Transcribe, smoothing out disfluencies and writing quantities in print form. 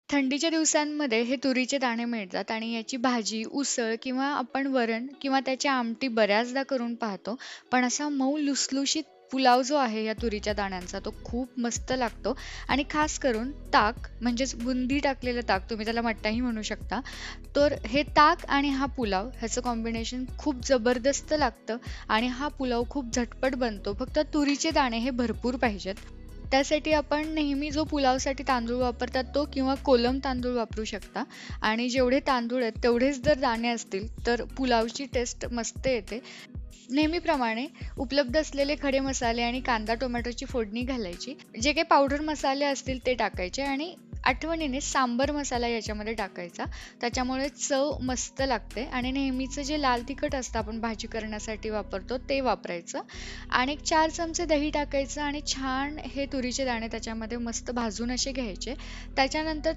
थंडीच्या दिवसांमध्ये हे तुरीचे दाणे मिळतात आणि याची भाजी, उसळ किंवा आपण वरण किंवा त्याची आमटी बऱ्याचदा करून पाहतो. पण असा मऊ लुसलुशीत पुलाव जो आहे या तुरीच्या दाण्यांचा तो खूप मस्त लागतो आणि खास करून ताक म्हणजेच बुंदी टाकलेलं ताक, तुम्ही त्याला मट्टाही म्हणू शकता. तर हे ताक आणि हा पुलाव ह्याचं कॉम्बिनेशन खूप जबरदस्त लागतं आणि हा पुलाव खूप झटपट बनतो. फक्त तुरीचे दाणे हे भरपूर पाहिजेत. त्यासाठी आपण नेहमी जो पुलावसाठी तांदूळ वापरतात तो किंवा कोलम तांदूळ वापरू शकता आणि जेवढे तांदूळ आहेत तेवढेच जर दाणे असतील तर पुलावची टेस्ट मस्त येते. नेहमीप्रमाणे उपलब्ध असलेले खडे मसाले आणि कांदा टोमॅटोची फोडणी घालायची. जे काही पावडर मसाले असतील ते टाकायचे आणि आठवणीने सांबर मसाला याच्यामध्ये टाकायचा. त्याच्यामुळे चव मस्त लागते आणि नेहमीचं जे लाल तिखट असतं आपण भाजी करण्यासाठी वापरतो ते वापरायचं आणि 4 चमचे दही टाकायचं आणि छान हे तुरीचे दाणे त्याच्यामध्ये मस्त भाजून असे घ्यायचे. त्याच्यानंतर